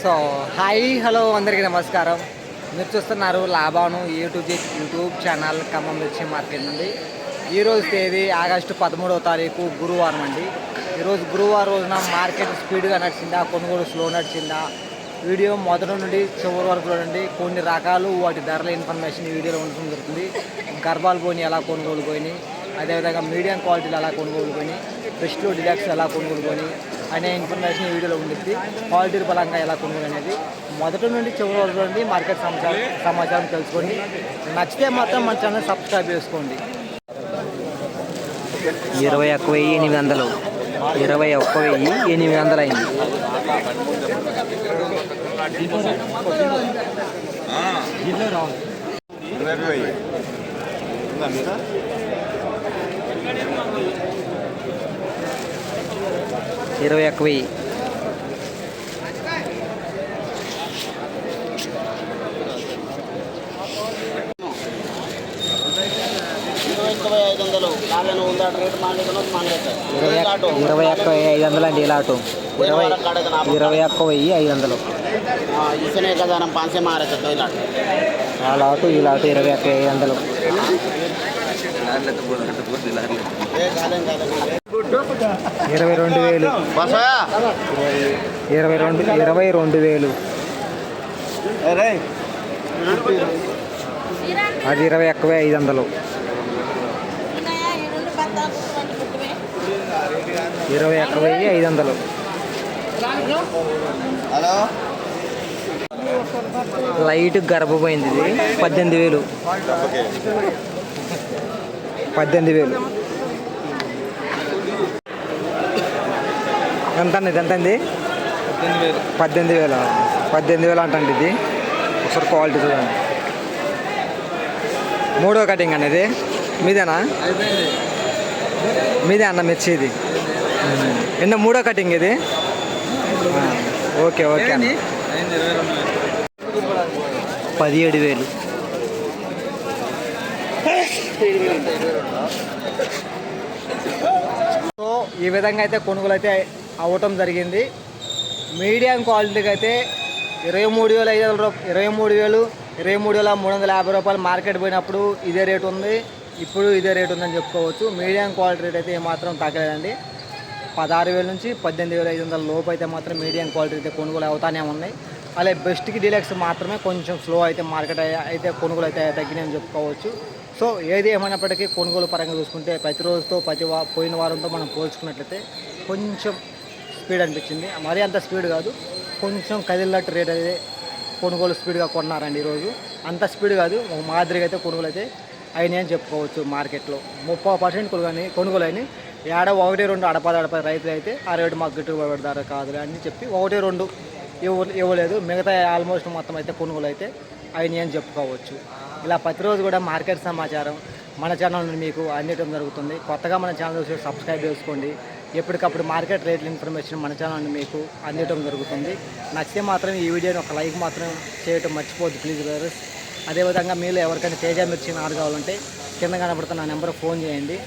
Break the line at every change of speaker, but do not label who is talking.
So hi hello అందరికీ నమస్కారం. మీరు చూస్తున్నారు లాభాను యూట్యూబ్ ఛానల్ ఖమ్మం మిర్చి మార్కెట్ నుండి. ఈరోజు తేదీ ఆగస్టు 13వ తారీఖు గురువారం అండి. ఈరోజు గురువారం రోజున మార్కెట్ స్పీడ్గా నడిచిందా, కొనుగోలు స్లో నడిచిందా, వీడియో మొదటి నుండి చివరి వరకు చూడండి. కొన్ని రకాలు వాటి ధరల ఇన్ఫర్మేషన్ ఈ వీడియోలో ఉండడం జరుగుతుంది. గర్భాలు పోయినాయి ఎలా కొనుగోలు పోయినాయి, అదేవిధంగా మీడియం క్వాలిటీలు ఎలా కొనుగోలు పోయినాయి, బెస్ట్లో డిలక్స్ ఎలా కొనుగోలు పోయినాయి అనే ఇన్ఫర్మేషన్ ఈ వీడియోలో ఉంటుంది. క్వాలిటీ పరంగా ఎలా కొనుగోలు అనేది మొదటి నుండి చివరి వరకు నుండి మార్కెట్ సమాచారం తెలుసుకోండి. నచ్చితే మాత్రం మన ఛానల్ సబ్స్క్రైబ్ చేసుకోండి.
21,800 21,800 అయింది. ఇరవై 21,000 21,500 అండి. ఇలా ఆటో 21,500
इसने का दाम 5 से मारे थे लाट
అలా ఆటో ఇలా ఆటో 21,500 22,000 22,000 అది 21,500 21,500
హలో
లైట్ గర్భపోయింది. ఇది 18,000 ఎంత అండి? ఇది ఎంత అండి? 18,000 అంటండి. ఇది ఒకసారి క్వాలిటీ చూడండి. మూడో కటింగ్ అండి. ఇది మీదేనా? మీదే అన్న మిర్చి ఇది ఎన్నో మూడో కటింగ్ ఇది. ఓకే ఓకే అండి. 17,000
సో ఈ విధంగా అయితే కొనుగోలు అయితే అవ్వటం జరిగింది. మీడియం క్వాలిటీకి అయితే 23,500 23,350 రూపాయలు మార్కెట్ పోయినప్పుడు ఇదే రేటు ఉంది, ఇప్పుడు ఇదే రేటు ఉందని చెప్పుకోవచ్చు. మీడియం క్వాలిటీ రేట్ అయితే ఏమాత్రం తగ్గలేదండి. 16,000 నుంచి 18,500 లోపు అయితే మాత్రం మీడియం క్వాలిటీ అయితే కొనుగోలు అవుతానే ఉన్నాయి. అలాగే బెస్ట్కి డీలక్స్ మాత్రమే కొంచెం స్లో అయితే మార్కెట్ అయితే కొనుగోలు అయితే తగ్గినాయని చెప్పుకోవచ్చు. సో ఏది ఏమైనప్పటికీ కొనుగోలు పరంగా చూసుకుంటే ప్రతిరోజుతో పోయిన వారంతో మనం పోల్చుకున్నట్లయితే కొంచెం స్పీడ్ అనిపించింది. మరీ అంత స్పీడ్ కాదు, కొంచెం కదిలినట్టు రేట్ అయితే కొనుగోలు స్పీడ్గా కొన్నారండి ఈరోజు. అంత స్పీడ్ కాదు, ఒక మాదిరిగా అయితే కొనుగోలు అయితే అయినాయి అని చెప్పుకోవచ్చు. మార్కెట్లో 30% కొనుగోలు అయినాయి. ఏడ 1-2 అడపది రైతులు అయితే ఆ రేటు మాకు గిట్టుబాటు పెడతారు కాదు అని చెప్పి 1-2 ఇవ్వలేదు. మిగతా ఆల్మోస్ట్ మొత్తం అయితే కొనుగోలు అయితే అయినాయి అని చెప్పుకోవచ్చు. ఇలా ప్రతిరోజు కూడా మార్కెట్ సమాచారం మన ఛానల్ నుండి మీకు అందించడం జరుగుతుంది. కొత్తగా మన ఛానల్ చూసి సబ్స్క్రైబ్ చేసుకోండి. ఎప్పటికప్పుడు మార్కెట్ రేట్ల ఇన్ఫర్మేషన్ మన ఛానల్ నుండి మీకు అందించడం జరుగుతుంది. నచ్చితే మాత్రం ఈ వీడియోని ఒక లైక్ మాత్రం చేయటం మర్చిపోద్దు ప్లీజ్ బ్రదర్స్. అదేవిధంగా మీరు ఎవరికైనా తేజ మిర్చి నారు కావాలంటే కింద కనబడుతున్న నెంబర్ ఫోన్ చేయండి.